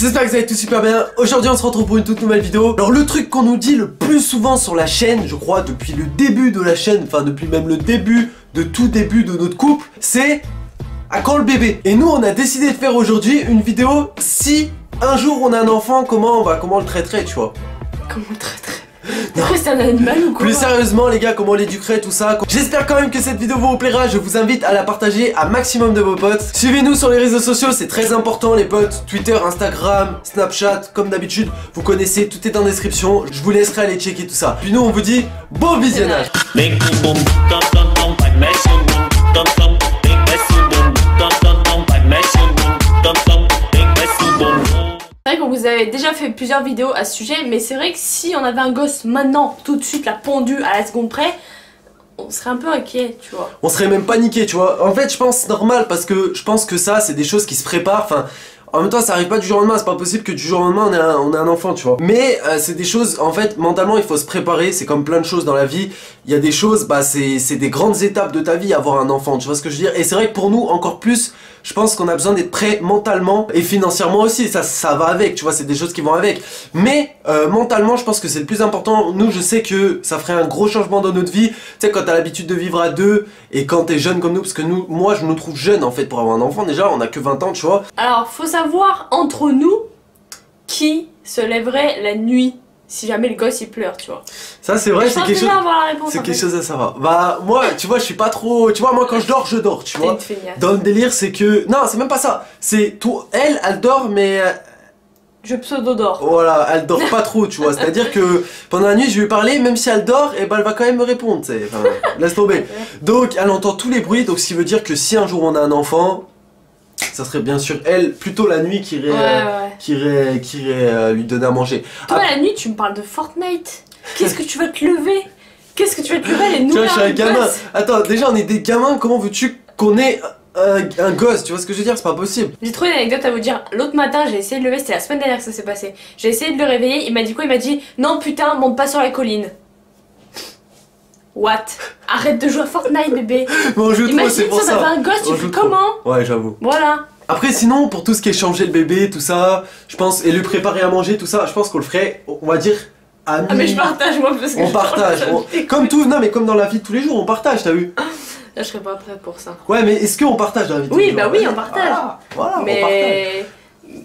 J'espère que vous allez tous super bien. Aujourd'hui on se retrouve pour une toute nouvelle vidéo. Alors le truc qu'on nous dit le plus souvent sur la chaîne, je crois depuis le début de la chaîne, enfin depuis même le début de notre couple, c'est à quand le bébé? Et nous on a décidé de faire aujourd'hui une vidéo si un jour on a un enfant, comment on le traiterait, tu vois. Comment on le traiterait? Pourquoi c'est un animal ou quoi? Plus sérieusement les gars, comment on l'éduquerait, tout ça. J'espère quand même que cette vidéo vous plaira. Je vous invite à la partager à maximum de vos potes. Suivez-nous sur les réseaux sociaux, c'est très important les potes. Twitter, Instagram, Snapchat, comme d'habitude. Vous connaissez, tout est en description. Je vous laisserai aller checker tout ça. Puis nous on vous dit bon visionnage. C'est vrai qu'on vous avait déjà fait plusieurs vidéos à ce sujet, mais c'est vrai que si on avait un gosse maintenant, tout de suite, la pendu à la seconde près, on serait un peu inquiet, tu vois. On serait même paniqué, tu vois. En fait, je pense normal parce que je pense que ça, c'est des choses qui se préparent. Enfin, en même temps, ça arrive pas du jour au lendemain. C'est pas possible que du jour au lendemain on ait un enfant, tu vois. Mais c'est des choses, en fait, mentalement, il faut se préparer. C'est comme plein de choses dans la vie. Il y a des choses, bah, c'est des grandes étapes de ta vie, avoir un enfant. Tu vois ce que je veux dire? Et c'est vrai que pour nous, encore plus, je pense qu'on a besoin d'être prêt mentalement et financièrement aussi. Ça va avec, tu vois. C'est des choses qui vont avec. Mais mentalement, je pense que c'est le plus important. Nous, je sais que ça ferait un gros changement dans notre vie. Tu sais, quand t'as l'habitude de vivre à deux et quand t'es jeune comme nous, parce que moi, je nous trouve jeunes en fait pour avoir un enfant. Déjà, on a que 20 ans, tu vois. Alors, faut savoir entre nous qui se lèverait la nuit si jamais le gosse il pleure, tu vois. Ça c'est vrai, c'est quelque chose. C'est quelque chose à savoir. Bah moi, tu vois, je suis pas trop. Tu vois, moi quand je dors, tu vois. Dans le délire, c'est que non, c'est même pas ça. C'est tout. Elle dort, mais je pseudo-dors. Voilà, elle dort pas trop, tu vois. C'est-à-dire que pendant la nuit, je vais lui parler, même si elle dort, et ben elle va quand même me répondre. Enfin, laisse tomber. Donc elle entend tous les bruits, donc ce qui veut dire que si un jour on a un enfant, ça serait bien sûr elle, plutôt la nuit qui irait lui donner à manger. Toi la nuit tu me parles de Fortnite. Qu'est-ce que tu vas te lever? Qu'est-ce que tu vas te lever les nouvelles? Tu vois, je suis un gamin. Attends, déjà on est des gamins, comment veux-tu qu'on ait un gosse? Tu vois ce que je veux dire? C'est pas possible. J'ai trouvé une anecdote à vous dire. L'autre matin j'ai essayé de le lever, c'était la semaine dernière que ça s'est passé. J'ai essayé de le réveiller, il m'a dit quoi? Il m'a dit non putain, monte pas sur la colline. What? Arrête de jouer à Fortnite bébé. Bon, je trouve c'est pour ça. T'avais un gosse, tu fais comment? Ouais, j'avoue. Voilà. Après sinon, pour tout ce qui est changer le bébé, tout ça, je pense, et le préparer à manger, tout ça, je pense qu'on le ferait, on va dire, à Ah mais je partage moi parce que on partage. Comme tout, non mais comme dans la vie de tous les jours, on partage, t'as vu? Là je serais pas prête pour ça. Ouais mais est-ce qu'on partage dans la vie de tous les jours? Oui bah oui on partage. Voilà, mais... on partage.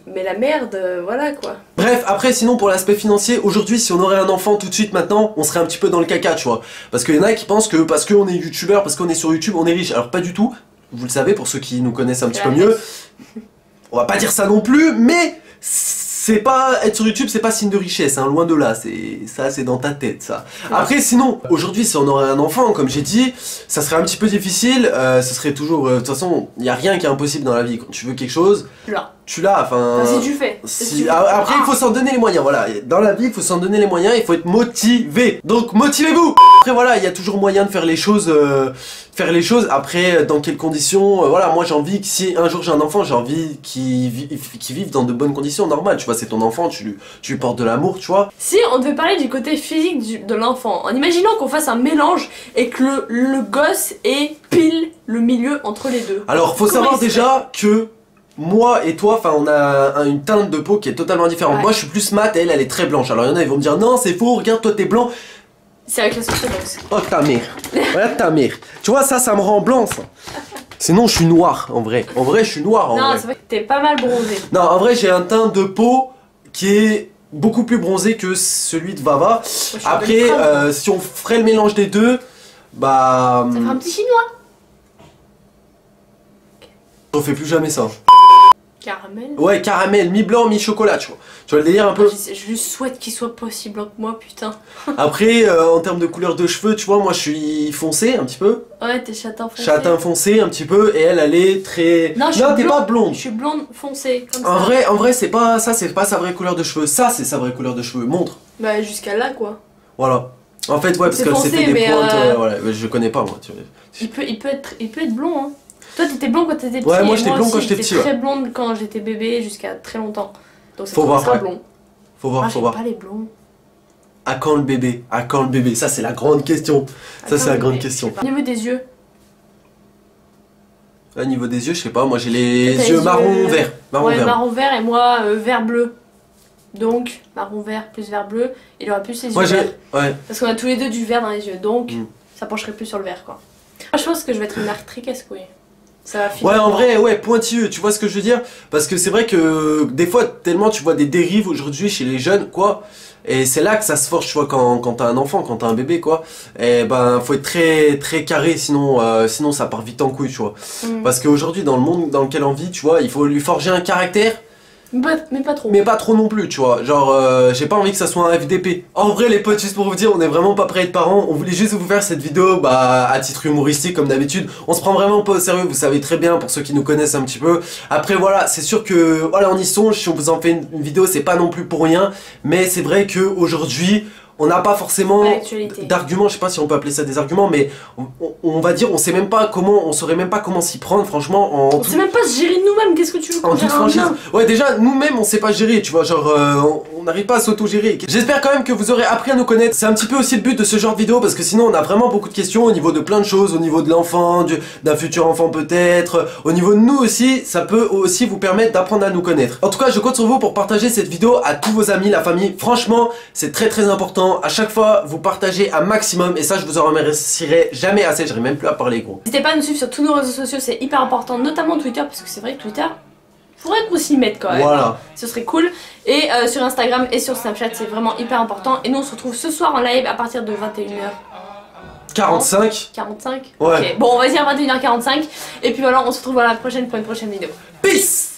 Mais la merde, voilà quoi. Bref, après sinon pour l'aspect financier, aujourd'hui si on aurait un enfant tout de suite maintenant, on serait un petit peu dans le caca, tu vois. Parce qu'il y en a qui pensent que parce qu'on est youtubeur, parce qu'on est sur YouTube, on est riche. Alors pas du tout, vous le savez pour ceux qui nous connaissent un petit peu mieux. On va pas dire ça non plus, mais c'est pas être sur YouTube, c'est pas signe de richesse, hein, loin de là, c'est dans ta tête ça. Après sinon, aujourd'hui si on aurait un enfant, comme j'ai dit, ça serait un petit peu difficile, ce serait toujours, de toute façon, il y a rien qui est impossible dans la vie, quand tu veux quelque chose, tu l'as, enfin... Si tu fais. Après il faut s'en donner les moyens, voilà, dans la vie il faut s'en donner les moyens, il faut être motivé, donc motivez-vous. Après voilà, il y a toujours moyen de faire les choses, après dans quelles conditions, voilà, moi j'ai envie que si un jour j'ai un enfant, j'ai envie qu'il vive dans de bonnes conditions normales, tu vois, c'est ton enfant, tu lui portes de l'amour, tu vois. Si on devait parler du côté physique de l'enfant, en imaginant qu'on fasse un mélange et que le gosse est pile le milieu entre les deux. Alors faut savoir déjà que moi et toi, enfin on a une teinte de peau qui est totalement différente. Ouais. Moi je suis plus mat et elle est très blanche. Alors il y en a ils vont me dire non c'est faux, regarde toi t'es blanc. C'est avec la sauce box. Oh ta mère. Regarde ta mère. Tu vois ça me rend blanc ça. Sinon je suis noir en vrai. En vrai je suis noir en vrai. Non c'est vrai que t'es pas mal bronzé. Non en vrai j'ai un teint de peau qui est beaucoup plus bronzé que celui de Vava. Après si on ferait le mélange des deux, bah... Ça ferait un petit chinois. On fait plus jamais ça. Caramel. Ouais, caramel, mi-blanc, mi-chocolat, tu vois. Tu vois le délire un peu. Je lui souhaite qu'il soit pas aussi blanc que moi, putain. Après, en termes de couleur de cheveux, tu vois, moi je suis foncé un petit peu. Ouais, t'es châtain foncé. Châtain foncé un petit peu, et elle est très... Non, t'es pas blonde. Je suis blonde foncée, comme ça. En vrai, c'est pas ça, c'est pas sa vraie couleur de cheveux. Ça, c'est sa vraie couleur de cheveux. Montre. Bah, jusqu'à là, quoi. Voilà. En fait, ouais, parce qu'elle s'est fait des pointes. Voilà, je connais pas, moi. Il peut être blond, hein. Toi t'étais blond quand t'étais petit. Ouais, moi j'étais blond quand j'étais petit. J'étais très blonde quand j'étais bébé jusqu'à très longtemps. Donc c'est faut voir, ça blond. Faut voir, faut voir. Pas les blonds. À quand le bébé? À quand le bébé? Ça c'est la grande question. Ça c'est la grande question. Au niveau des yeux. Au niveau des yeux, je sais pas, moi j'ai les T'as yeux les marron yeux- vert. Marron Ouais, vert. marron vert et moi vert bleu. Donc, marron vert plus vert bleu, il aura plus les yeux Moi j'ai. verts. Ouais. Parce qu'on a tous les deux du vert dans les yeux, donc Mm. ça pencherait plus sur le vert quoi. Moi, je pense que je vais être une actrice, oui. Ça va finir. Ouais, en vrai, ouais, pointilleux, tu vois ce que je veux dire? Parce que c'est vrai que des fois, tellement tu vois des dérives aujourd'hui chez les jeunes, quoi. Et c'est là que ça se forge, tu vois, quand t'as un enfant, quand t'as un bébé, quoi. Et ben, faut être très, très carré, sinon ça part vite en couille, tu vois. Mm. Parce qu'aujourd'hui, dans le monde dans lequel on vit, tu vois, il faut lui forger un caractère. Mais pas trop. Mais pas trop non plus, tu vois. Genre, j'ai pas envie que ça soit un FDP. En vrai, les potes, juste pour vous dire, on est vraiment pas prêts à être parents. On voulait juste vous faire cette vidéo, bah, à titre humoristique, comme d'habitude. On se prend vraiment pas au sérieux, vous savez très bien, pour ceux qui nous connaissent un petit peu. Après, voilà, c'est sûr que, voilà, on y songe. Si on vous en fait une vidéo, c'est pas non plus pour rien. Mais c'est vrai que aujourd'hui, on n'a pas forcément L'actualité. d'arguments, je sais pas si on peut appeler ça des arguments, mais on va dire, on sait même pas comment, on saurait même pas comment s'y prendre, franchement, en On sait même pas se gérer nous-mêmes, qu'est-ce que tu veux en qu'on toute gère un franchise. bien? Ouais, déjà, nous-mêmes, on sait pas gérer, tu vois, genre, on n'arrive pas à s'auto-gérer. J'espère quand même que vous aurez appris à nous connaître. C'est un petit peu aussi le but de ce genre de vidéo, parce que sinon, on a vraiment beaucoup de questions au niveau de plein de choses, au niveau de l'enfant, d'un futur enfant peut-être, au niveau de nous aussi, ça peut aussi vous permettre d'apprendre à nous connaître. En tout cas, je compte sur vous pour partager cette vidéo à tous vos amis, la famille. Franchement, c'est très très important. À chaque fois, vous partagez un maximum, et ça, je vous en remercierai jamais assez. J'arrive même plus à parler, gros. N'hésitez pas à nous suivre sur tous nos réseaux sociaux, c'est hyper important, notamment Twitter, parce que c'est vrai que Twitter, faudrait qu'on s'y mette quand même. Voilà. Ce serait cool. Et sur Instagram et sur Snapchat, c'est vraiment hyper important. Et nous, on se retrouve ce soir en live à partir de 21h45. 45. Ouais. Ok, bon, on va dire 21h45. Et puis voilà, on se retrouve à la prochaine pour une prochaine vidéo. Peace.